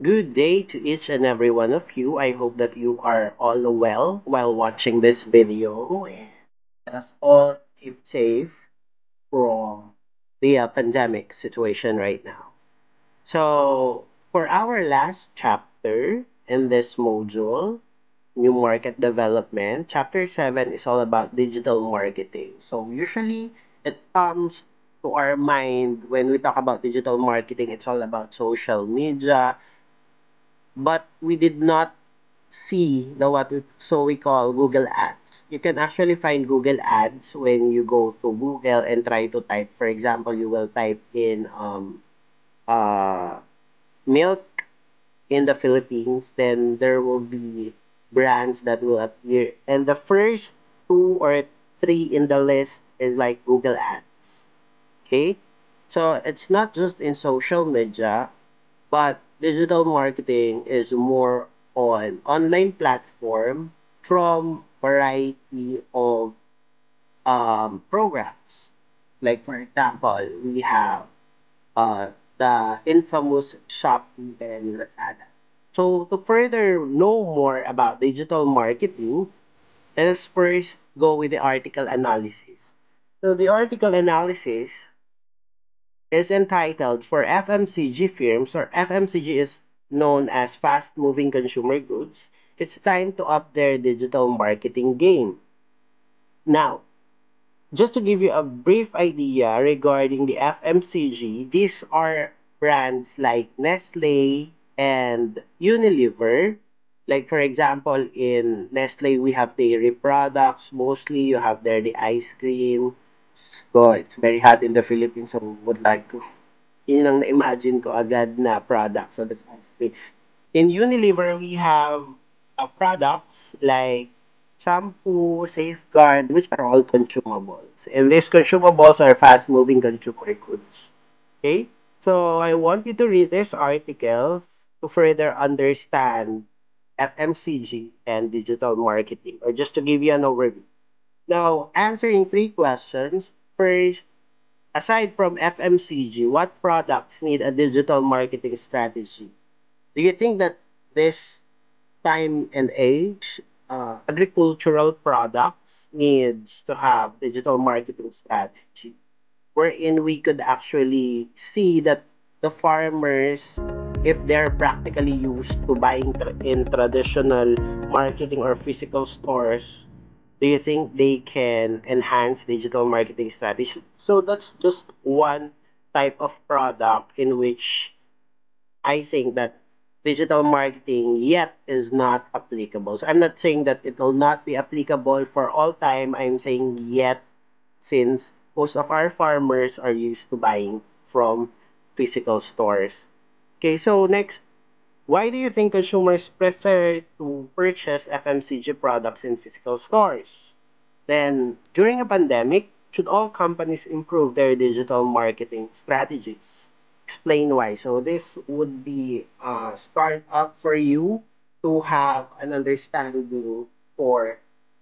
Good day to each and every one of you. I hope that you are all well while watching this video. And let us all keep safe from the pandemic situation right now. So, for our last chapter in this module, New Market Development, Chapter 7 is all about digital marketing. So, usually it comes to our mind when we talk about digital marketing, it's all about social media, but we did not see the so we call Google Ads. You can actually find Google Ads when you go to Google and try to type. For example, you will type in uh milk in the Philippines, then there will be brands that will appear, and the first two or three in the list is like Google Ads. Okay, so it's not just in social media, but digital marketing is more on online platform from variety of programs. Like for example, we have the infamous Shopee and Lazada. So to further know more about digital marketing, let's first go with the article analysis. So the article analysis is entitled for FMCG firms, or FMCG is known as fast moving consumer goods. It's time to up their digital marketing game. Now, just to give you a brief idea regarding the FMCG, these are brands like Nestle and Unilever. Like for example, in Nestle, we have dairy products. Mostly, you have there the ice cream. So it's very hot in the Philippines, so would like to. Yun ang na-imagine ko agad na product. So that's ice cream. In Unilever, we have products like shampoo, Safeguard, which are all consumables. And these consumables are fast-moving consumer goods. Okay? So I want you to read this article to further understand FMCG and digital marketing, or just to give you an overview. Now, answering three questions. First, aside from FMCG, what products need a digital marketing strategy? Do you think that this time and age, agricultural products needs to have digital marketing strategy, wherein we could actually see that the farmers, if they're practically used to buying in traditional marketing or physical stores, do you think they can enhance digital marketing strategy? So that's just one type of product in which I think that digital marketing yet is not applicable. So I'm not saying that it will not be applicable for all time. I'm saying yet, since most of our farmers are used to buying from physical stores. Okay, so next, why do you think consumers prefer to purchase FMCG products in physical stores? Then, during a pandemic, should all companies improve their digital marketing strategies? Explain why. So, this would be a start up for you to have an understanding for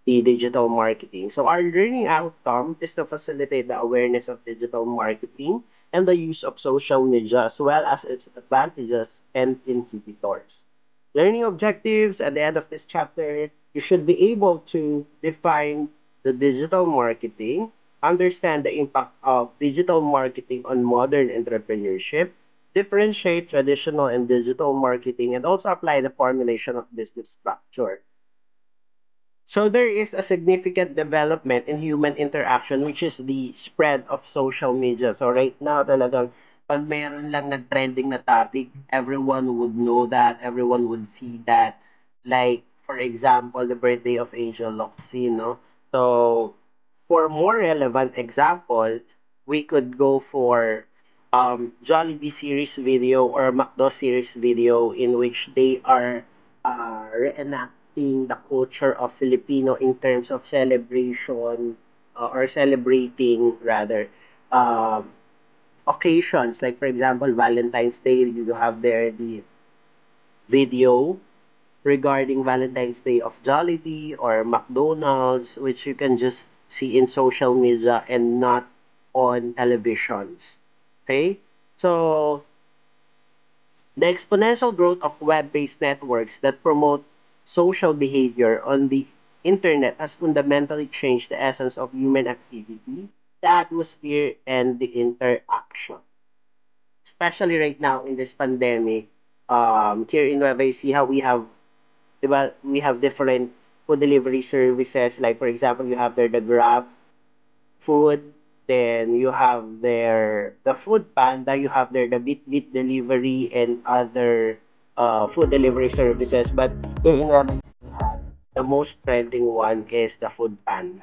the digital marketing. So, our learning outcome is to facilitate the awareness of digital marketing and the use of social media, as well as its advantages and inhibitors. Learning objectives at the end of this chapter, you should be able to define the digital marketing, understand the impact of digital marketing on modern entrepreneurship, differentiate traditional and digital marketing, and also apply the formulation of business structure. So there is a significant development in human interaction, which is the spread of social media. So right now talagang pag meron lang nag-trending na topic, everyone would know that, everyone would see that. Like, for example, the birthday of Angel Locsin, no? So, for more relevant example, we could go for Jollibee series video or McDo series video in which they are reenacting the culture of Filipino in terms of celebration, or celebrating rather, um, occasions. Like for example, Valentine's Day, you have there the video regarding Valentine's Day of Jollibee or McDonald's, which you can just see in social media and not on televisions. Okay? So The exponential growth of web-based networks that promote social behavior on the internet has fundamentally changed the essence of human activity, the atmosphere, and the interaction. Especially right now in this pandemic, here in Nueva Ecija, we have different food delivery services. Like, for example, you have there the Grab food, then you have there the Food Panda, you have there the Bit delivery and other food delivery services. But here in Nueva Ecija, the most trending one is the Food Panda.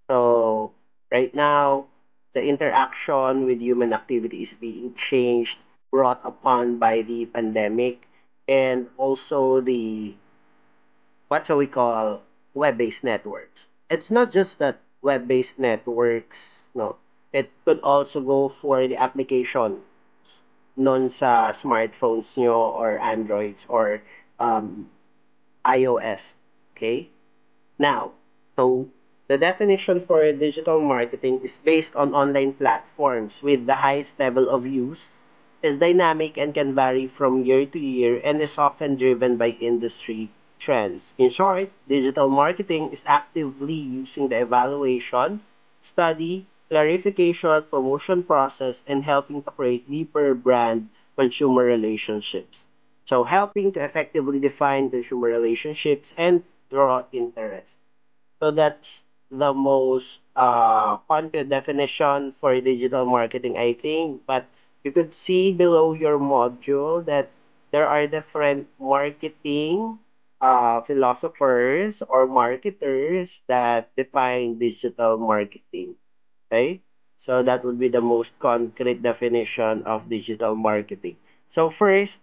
So right now, the interaction with human activity is being changed, brought upon by the pandemic, and also the what shall we call web-based networks. It's not just that web-based networks, no. It could also go for the application non sa smartphones nyo or Androids or um, iOS. Okay? Now, so the definition for digital marketing is based on online platforms with the highest level of use, is dynamic and can vary from year to year, and is often driven by industry trends. In short, digital marketing is actively using the evaluation, study, clarification, promotion process, and helping to create deeper brand consumer relationships. So helping to effectively define consumer relationships and draw interest. So that's the most concrete definition for digital marketing, I think. But you could see below your module that there are different marketing philosophers or marketers that define digital marketing. Okay? So that would be the most concrete definition of digital marketing. So first,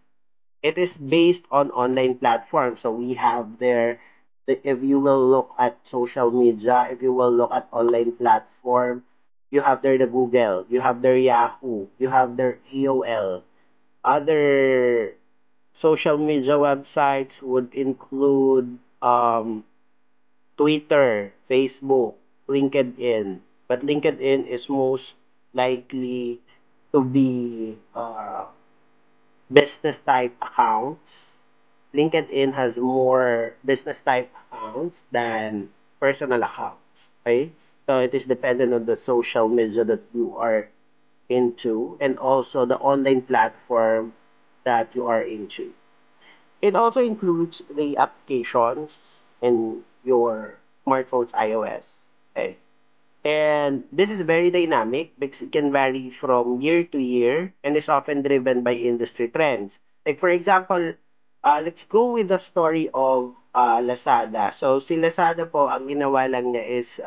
it is based on online platforms. So we have there, if you will look at social media, if you will look at online platform, you have there the Google, you have their Yahoo, you have their AOL. Other social media websites would include Twitter, Facebook, LinkedIn. But LinkedIn is most likely to be business type accounts. LinkedIn has more business type accounts than personal accounts. Okay? So it is dependent on the social media that you are into and also the online platform that you are into. It also includes the applications in your smartphone's iOS. Okay? And this is very dynamic because it can vary from year to year and is often driven by industry trends. Like for example, let's go with the story of Lazada. So si Lazada po, ang ginawa lang niya is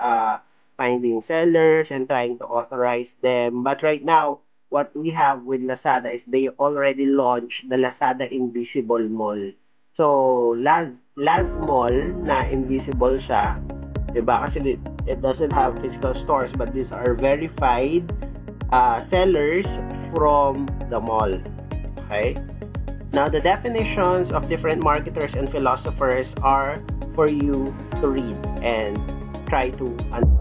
finding sellers and trying to authorize them. But right now, what we have with Lazada is they already launched the Lazada Invisible Mall. So last mall na invisible siya, 'di ba? Kasi it doesn't have physical stores, but these are verified sellers from the mall. Okay? Now, the definitions of different marketers and philosophers are for you to read and try to understand.